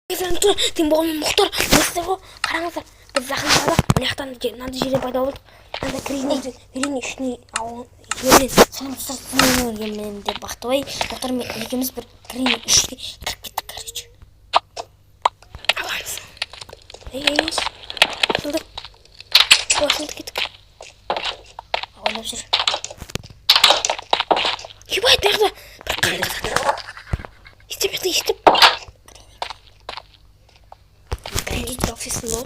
Тем более Мұхтар, естігі қараңыздар, біз жақындадық, мына жақтан мынандай жерден пайда болдық. Анда кірейін ішіне жерден соның сыртынан деп Бақтыбай, Мұхтар мен екеуміз бір кірейін ішке кіріп кеттік, короче. Аламыз. Ашылдық. Ашылдық кеттік. Ойлап жүр. Ебай, тағы бір қаңғызады. Естеп. Офисында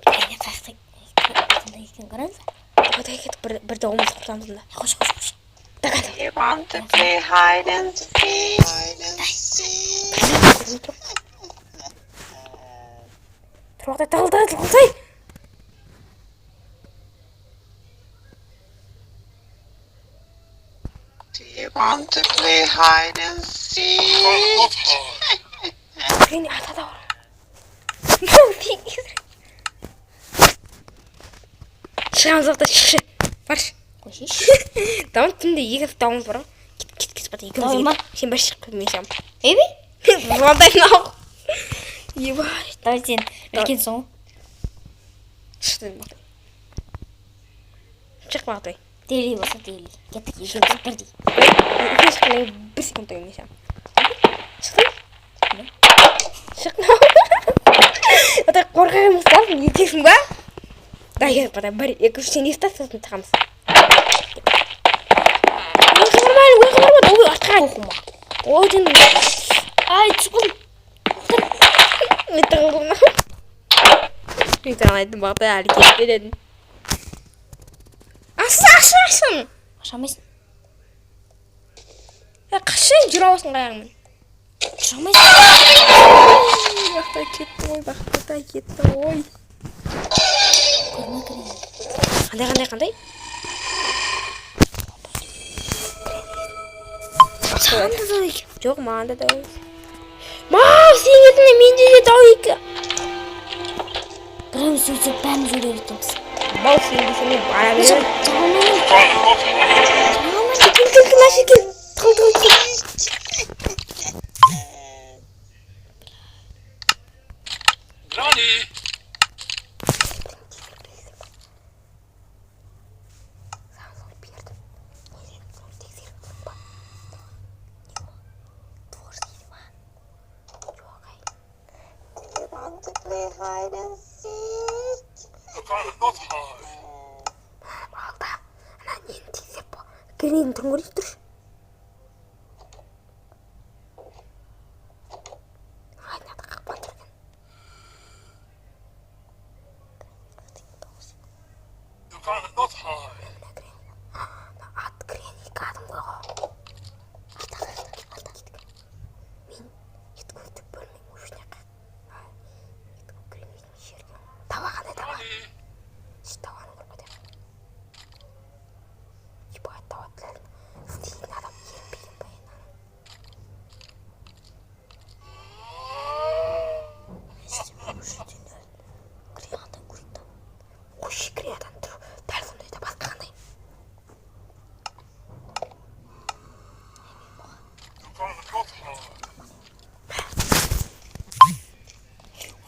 бәріне қақтай екен қараңыз. Қойдай кетіп бір дауымыз құртамыз да. Қош. You want to play hide and seek? Тұрғақтай тағылдай. Do you want to play hide and seek? Кірені ата да бар. Шығамыз уақытта шықшы. Баршы. Қойшы. Дауын түнде екі дауымыз бар. Кетіп бата екеуміз еді. Сен бір шығып мен шығам. Эби? Звондайын ау. Ебай. Давай сен үлкенсің ғой. Шықтың Бақтай. Шық Бақтай. Тели болса тели. Кеттік екеуміз бірдей. Үлкен шыққаннан бір секунд мен шығам. Шықтың? Шықтың. Ота қорқағымыз талсын, етесің ба? Да, бата, бір, екі-үш сен естә, сосын тағамыз. Ойқы барма, ой, артқа. Оқыма. Ой, ден. Ай, түсқын. Мен тығылдым. Мен тағын айттым Бақтай, әлі кетіп бередім. Ашсын. Ашамайсың. Қашын жүр ауасын қаяғымен. Ашамайсың. Бақтай кетті, ой. Қандай? Сағанда дау екен. Жоқ, мағанда дау екен. Мау, сен етінде менде де дау екен. Біреуіміз сөйтсек бәріміз өле кетеміз. Мау, сен десене бара беремін. Want to play hide and seek? Алда, ана нені тезеп бұл. Кірейін тұрын көрейін тұршы. Айнады қақпан тұрген. Ат кірейін екі адым қойға. Мен ет көйтіп бөлмейм өшіне қақ. Ет көп кірейін жерге. Тава қандай тава? Таваны көрмедім. Ебай, тава тілін. Істейтін адам ерінбейін байына. Істеме өшірден өлін. Кіриядан көрейді. Қойшы кіриядан тұр. Дәл сондай да басқа қандай.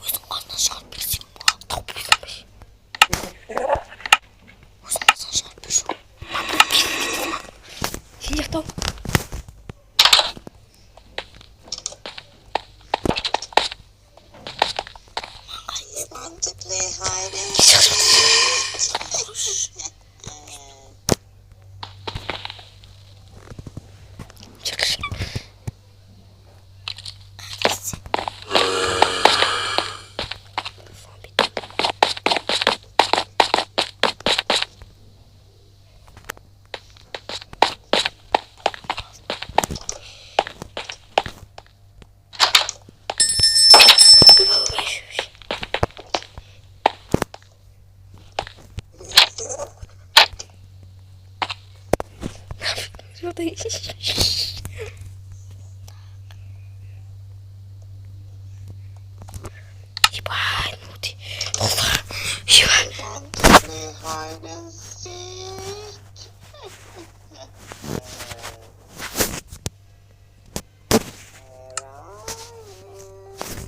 Өзің қасынан шығарып берсең бұға. Тауып берсің беш. Өзің қасынан шығарып берсең. Сен жақтау. You want to play hide and seek? Шықшы. Ебать, ну ты. Ебать. Want to play hide and seek? Where are you?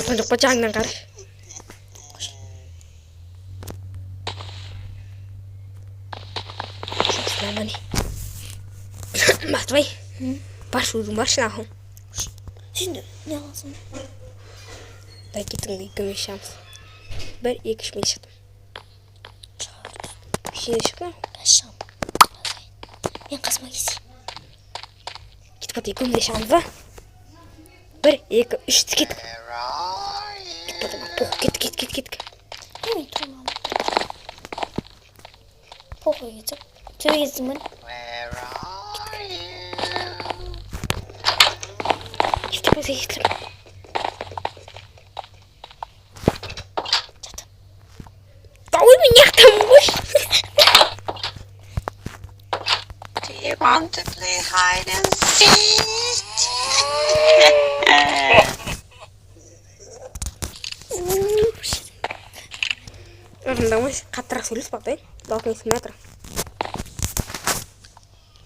Гарсан жоқ па жаңнан қар. Маманы. Батбай. Баш өзің баршы нахым. Сен не аласың? Дай кетіңді 2 мен шамыз. 1, 2, 3 мен шықтым. Кішіне шықтым. Қашам. Мен қасыма келсейм. Кетіп бата 2 мен шамыз ба? 1, 2, 3 кеттік. Where are you? Кеттік. Мен тұрмам. Похуй кетіп. Төбе кетсің бен. Where are you? Кеттік. Ой, мен яқтамын ғой. Do you want to play hide and seek? Орындамыз қаттырақ сөйлес Батбай. Дауысың естілмей жатыр.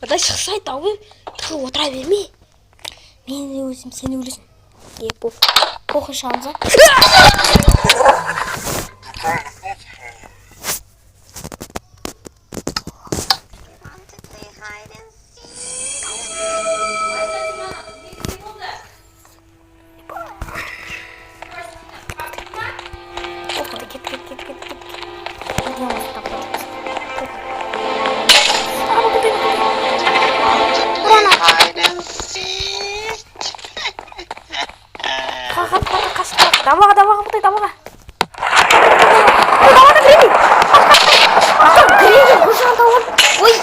Батбай шықсай дауы тығып отыра берме. Мен де өлсем, сен өлесің. Похуй шамза. Want to play hide and hide and seek? Дабаға бұтай дабаға. Дабаға кіремей. Кіремей, көшіған тауын. Ой,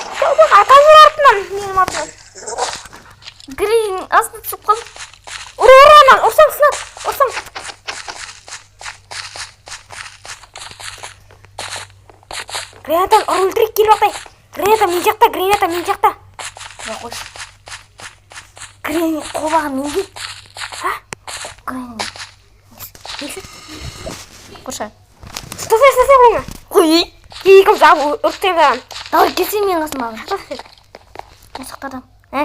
атан жүр артынан. Менің артынан. Грейдің астына түсіп қал. Ұр анан, ұрсаң сынат. Ұрсаң. Гранатан ұр өлтірек келіп Батбай. Граната мен жақта. Я қойш. Грейдің қолаға менге. Ха? Грейдің. Қойша. Стай қолыңа. Қой. Кейкім жабы ұрттайған. Давай келсей мен қасыма. Мен сақтадым.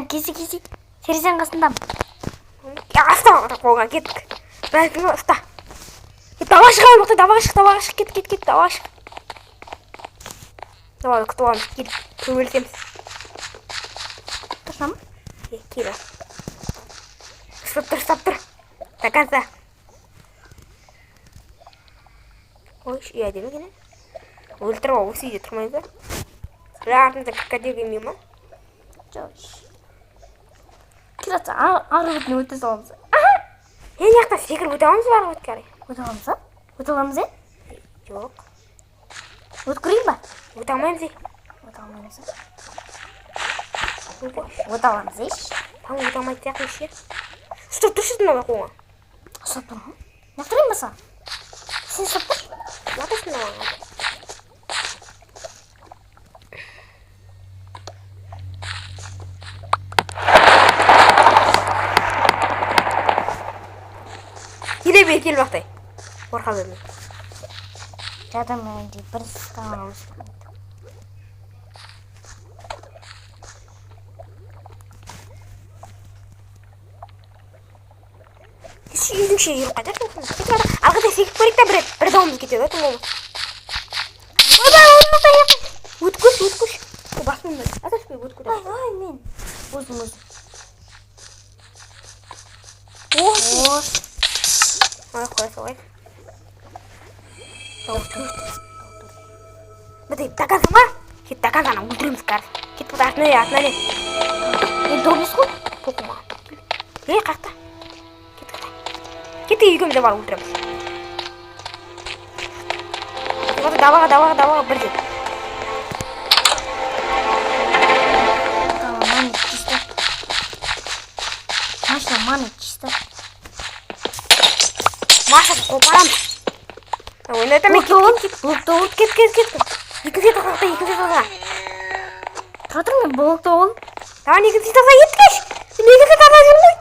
Келсей. Терезен қасындам. Аста қолға кеттік. Бәлкім ұста. Дава шығайын Батбай, даваға шық. Кет, даваға шық. Давай, күтіп аламыз. Кел, көмелтеміз. Тұрсам? Кел. Стап тұр. До конца. Ой, үй әдемі кені. Өлтіріп ал, осы үйде тұрмайды. Артымызда крокодил келмей ма? Жош. Келатса, ары бітіне өте саламыз. Ең яқтан секіріп өте аламыз бар өтке қарай. Өте аламыз? Жоқ. Өткірейін ба? Өте алмаймыз. Өте аламыз, еш? Там өте алмайды сияқты ше. Ұстап тұршы мына қолыңа. Ұстап тұрмын. Нақтырайын ба саған? Сен ұстап тұр? Латасың маған. Кел Батбай. Қорқа берме. Жадым мәнде бір стаған өсіп. Үйдің ішіне жүріп қайтарсың. Алғыда секіп көрейік та бір дауымыз кетеді. Өткөш. Басым мен. Атаспай өткөш. Ай, мен. Өзім. Ош. Ай, қоя салайық. Батбай, доказан ба? Кет доказан, өлтіреміз қазір. Кет бұд артына не. Мен дұрмыз ғой? Тоқыма. Қақта. Кет үйгемде бар өлтіреміз. Даваға бірден. Маны чисто. Маша, қопарам. Ойнайта мен кет. Екінші таза. Тұратыр мен болықты ол. Давай екінші таза еттікеш. Сен екінші таза жүрмей.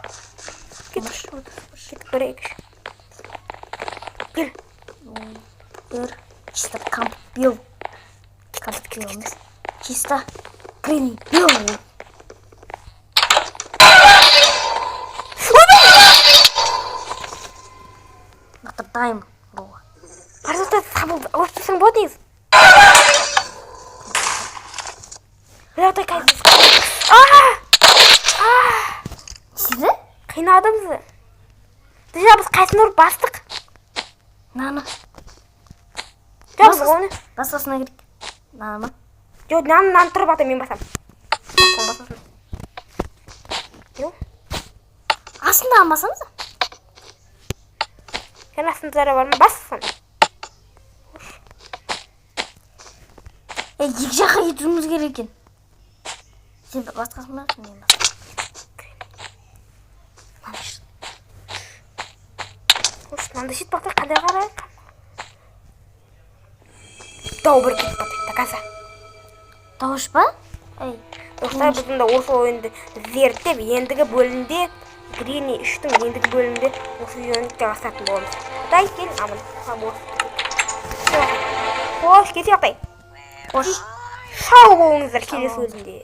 Кет, бір екіш. Кел. Бір. Чисто камп бил. Камп билміз. Чисто грин бил. дайым руугаа. Арзалтаа сабуу өөрчлөсөн бодис. Яадаг кайс. Сэрэ? Қинадым. Déjà біз қайсынур бастық. Нана. Жоқ оны. Басасына керек. Нана. Жоқ, нан тұрып ата мен басам. Басасын. Жоқ. Астында алмасаңыз? Сен астында бар ма? Бассын. Екі жаққа кетуіміз керек екен. Сен басқасын ба? Мен басқасын. Мынандай шет бақтай қандай қарайық? Дау бір кетіп бақтай, таказа. Дауыш ба? Эй, Достар, біздің де осы ойынды зерттеп, ендігі бөлімде, Грини 3-тің ендігі бөлімде осы үйінді жасатын боламыз. Дай, кел, амын. Қош, кете бақтай. қош. Шау болыңыздар келесі өзінде.